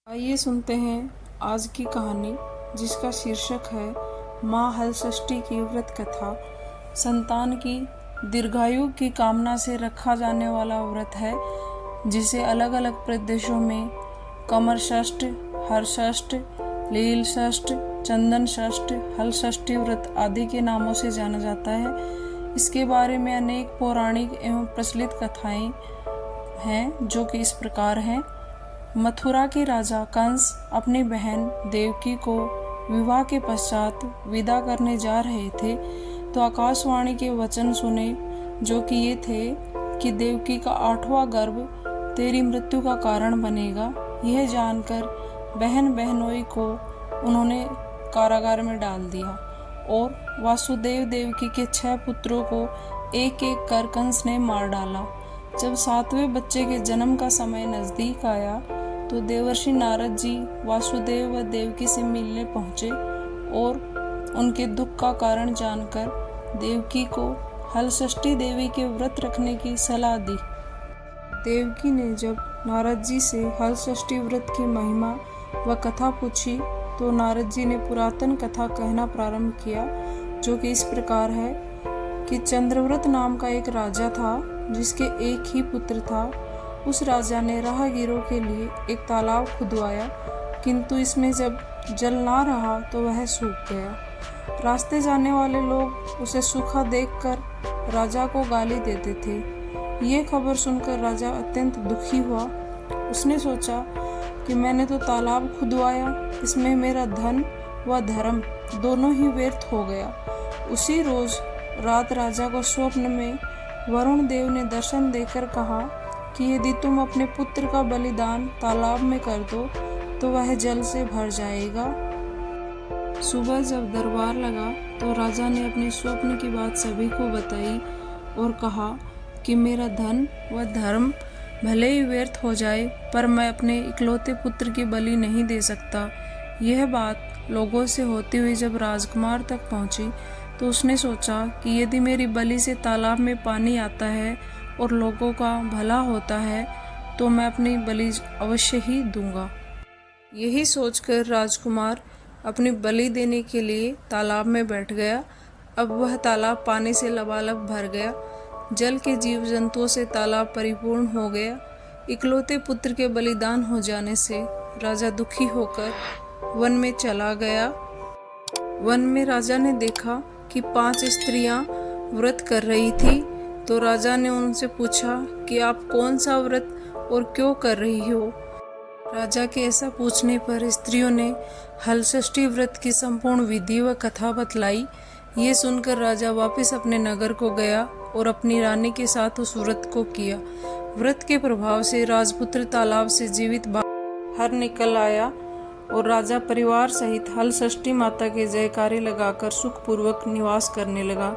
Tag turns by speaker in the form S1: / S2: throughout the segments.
S1: आइए सुनते हैं आज की कहानी, जिसका शीर्षक है माँ हलषष्ठी की व्रत कथा। संतान की दीर्घायु की कामना से रखा जाने वाला व्रत है, जिसे अलग अलग प्रदेशों में कमर षष्ठ, हरषष्ठ, लील षष्ठ, चंदन षष्ठ, हलषष्ठी व्रत आदि के नामों से जाना जाता है। इसके बारे में अनेक पौराणिक एवं प्रचलित कथाएं हैं, जो कि इस प्रकार हैं। मथुरा के राजा कंस अपनी बहन देवकी को विवाह के पश्चात विदा करने जा रहे थे, तो आकाशवाणी के वचन सुने, जो कि ये थे कि देवकी का 8वां गर्भ तेरी मृत्यु का कारण बनेगा। यह जानकर बहन बहनोई को उन्होंने कारागार में डाल दिया और वासुदेव देवकी के 6 पुत्रों को एक एक कर कंस ने मार डाला। जब 7वें बच्चे के जन्म का समय नजदीक आया, तो देवर्षि नारद जी वासुदेव व देवकी से मिलने पहुंचे और उनके दुख का कारण जानकर देवकी को हलषष्ठी देवी के व्रत रखने की सलाह दी। देवकी ने जब नारद जी से हलषष्ठी व्रत की महिमा व कथा पूछी, तो नारद जी ने पुरातन कथा कहना प्रारंभ किया, जो कि इस प्रकार है कि चंद्रव्रत नाम का एक राजा था, जिसके एक ही पुत्र था। उस राजा ने राहगीरों के लिए एक तालाब खुदवाया, किंतु इसमें जब जल ना रहा तो वह सूख गया। रास्ते जाने वाले लोग उसे सूखा देखकर राजा को गाली देते थे। ये खबर सुनकर राजा अत्यंत दुखी हुआ। उसने सोचा कि मैंने तो तालाब खुदवाया, इसमें मेरा धन व धर्म दोनों ही व्यर्थ हो गया। उसी रोज रात राजा को स्वप्न में वरुण देव ने दर्शन देकर कहा कि यदि तुम अपने पुत्र का बलिदान तालाब में कर दो, तो वह जल से भर जाएगा। सुबह जब दरबार लगा, तो राजा ने अपने स्वप्न की बात सभी को बताई और कहा कि मेरा धन व धर्म भले ही व्यर्थ हो जाए, पर मैं अपने इकलौते पुत्र की बलि नहीं दे सकता। यह बात लोगों से होती हुई जब राजकुमार तक पहुंची, तो उसने सोचा कि यदि मेरी बलि से तालाब में पानी आता है और लोगों का भला होता है, तो मैं अपनी बलि अवश्य ही दूंगा। यही सोचकर राजकुमार अपनी बलि देने के लिए तालाब में बैठ गया। अब वह तालाब पानी से लबालब भर गया। जल के जीव जंतुओं से तालाब परिपूर्ण हो गया। इकलौते पुत्र के बलिदान हो जाने से राजा दुखी होकर वन में चला गया। वन में राजा ने देखा कि 5 स्त्रियां व्रत कर रही थी, तो राजा ने उनसे पूछा कि आप कौन सा व्रत और क्यों कर रही हो। राजा के ऐसा पूछने पर स्त्रियों ने हलषष्ठी व्रत की संपूर्ण विधि व कथा बतलाई। ये सुनकर राजा वापस अपने नगर को गया और अपनी रानी के साथ उस व्रत को किया। व्रत के प्रभाव से राजपुत्र तालाब से जीवित बाहर निकल आया और राजा परिवार सहित हलषष्ठी माता के जयकारे लगाकर सुखपूर्वक निवास करने लगा।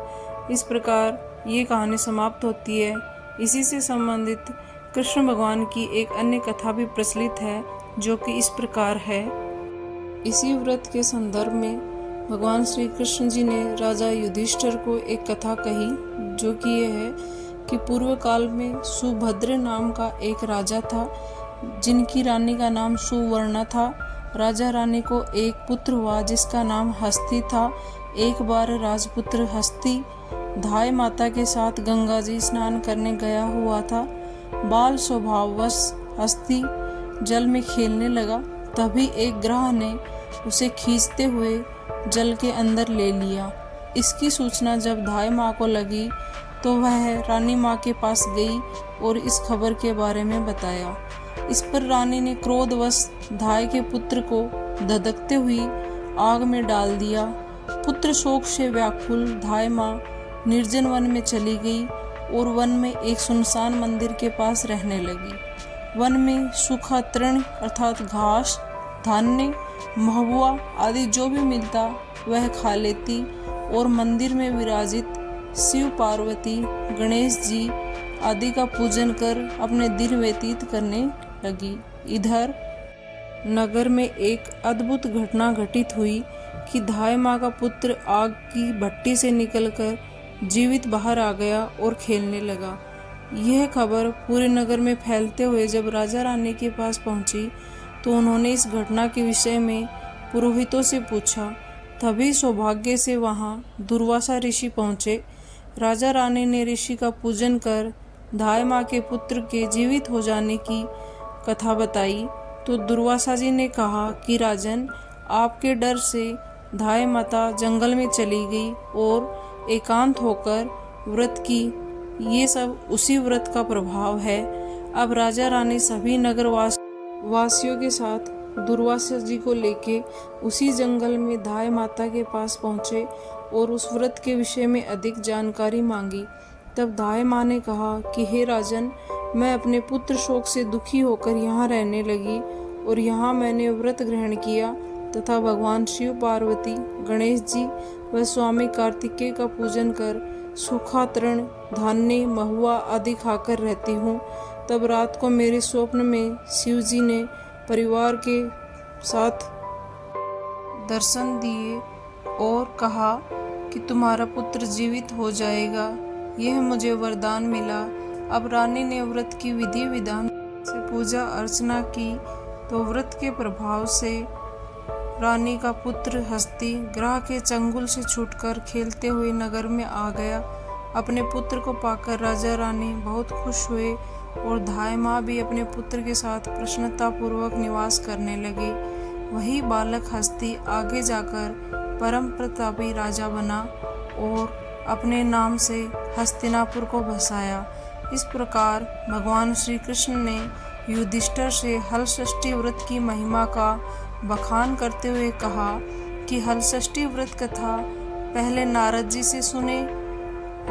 S1: इस प्रकार ये कहानी समाप्त होती है। इसी से संबंधित कृष्ण भगवान की एक अन्य कथा भी प्रचलित है, जो कि इस प्रकार है। इसी व्रत के संदर्भ में भगवान श्री कृष्ण जी ने राजा युधिष्ठिर को एक कथा कही, जो कि ये है कि पूर्व काल में सुभद्र नाम का एक राजा था, जिनकी रानी का नाम सुवर्णा था। राजा रानी को एक पुत्र हुआ, जिसका नाम हस्ती था। एक बार राजपुत्र हस्ती धाय माता के साथ गंगा जी स्नान करने गया हुआ था। बाल स्वभाववश हस्ती जल में खेलने लगा। तभी एक ग्रह ने उसे खींचते हुए जल के अंदर ले लिया। इसकी सूचना जब धाय माँ को लगी, तो वह रानी माँ के पास गई और इस खबर के बारे में बताया। इस पर रानी ने क्रोधवश धाय के पुत्र को धधकते हुई आग में डाल दिया। पुत्र शोक से व्याकुल धाय माँ निर्जन वन में चली गई और वन में एक सुनसान मंदिर के पास रहने लगी। वन में सूखा तृण अर्थात घास, धान्य, महुआ आदि जो भी मिलता वह खा लेती और मंदिर में विराजित शिव, पार्वती, गणेश जी आदि का पूजन कर अपने दिन व्यतीत करने लगी। इधर नगर में एक अद्भुत घटना घटित हुई कि धाय माँ का पुत्र आग की भट्टी से निकलकर जीवित बाहर आ गया और खेलने लगा। यह खबर पूरे नगर में फैलते हुए जब राजा रानी के पास पहुंची, तो उन्होंने इस घटना के विषय में पुरोहितों से पूछा। तभी सौभाग्य से वहाँ दुर्वासा ऋषि पहुँचे। राजा रानी ने ऋषि का पूजन कर धाय माँ के पुत्र के जीवित हो जाने की कथा बताई। तो दुर्वासा जी ने कहा कि राजन, आपके डर से धाय माता जंगल में चली गई और एकांत होकर व्रत की। ये सब उसी व्रत का प्रभाव है। अब राजा रानी सभी नगर वासियों के साथ दुर्वासा जी को लेके उसी जंगल में धाय माता के पास पहुँचे और उस व्रत के विषय में अधिक जानकारी मांगी। तब धाय माँ ने कहा कि हे राजन, मैं अपने पुत्र शोक से दुखी होकर यहाँ रहने लगी और यहाँ मैंने व्रत ग्रहण किया तथा भगवान शिव, पार्वती, गणेश जी व स्वामी कार्तिकेय का पूजन कर सूखा तृण, धान्य, महुआ आदि खाकर रहती हूँ। तब रात को मेरे स्वप्न में शिव जी ने परिवार के साथ दर्शन दिए और कहा कि तुम्हारा पुत्र जीवित हो जाएगा। यह मुझे वरदान मिला। अब रानी ने व्रत की विधि विधान से पूजा अर्चना की तो व्रत के प्रभाव से रानी का पुत्र हस्ती ग्रह के चंगुल से छूटकर खेलते हुए नगर में आ गया। अपने पुत्र को पाकर राजा रानी बहुत खुश हुए और धाय माँ भी अपने पुत्र के साथ प्रसन्नता पूर्वक निवास करने लगे। वही बालक हस्ती आगे जाकर परम प्रतापी राजा बना और अपने नाम से हस्तिनापुर को बसाया। इस प्रकार भगवान श्री कृष्ण ने युधिष्ठिर से हलषष्ठी व्रत की महिमा का बखान करते हुए कहा कि हलषष्ठी व्रत कथा पहले नारद जी से सुने,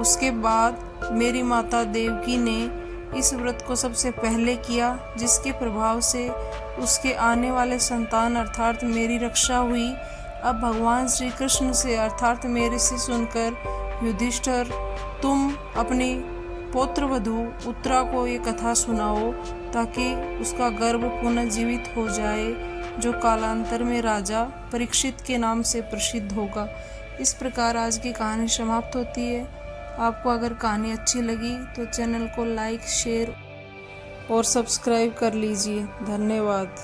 S1: उसके बाद मेरी माता देवकी ने इस व्रत को सबसे पहले किया, जिसके प्रभाव से उसके आने वाले संतान अर्थात मेरी रक्षा हुई। अब भगवान श्री कृष्ण से अर्थात मेरे से सुनकर युधिष्ठिर, तुम अपनी पौत्रवधू उत्तरा को ये कथा सुनाओ ताकि उसका गर्भ पुनः जीवित हो जाए, जो कालांतर में राजा परीक्षित के नाम से प्रसिद्ध होगा। इस प्रकार आज की कहानी समाप्त होती है। आपको अगर कहानी अच्छी लगी तो चैनल को लाइक, शेयर और सब्सक्राइब कर लीजिए। धन्यवाद।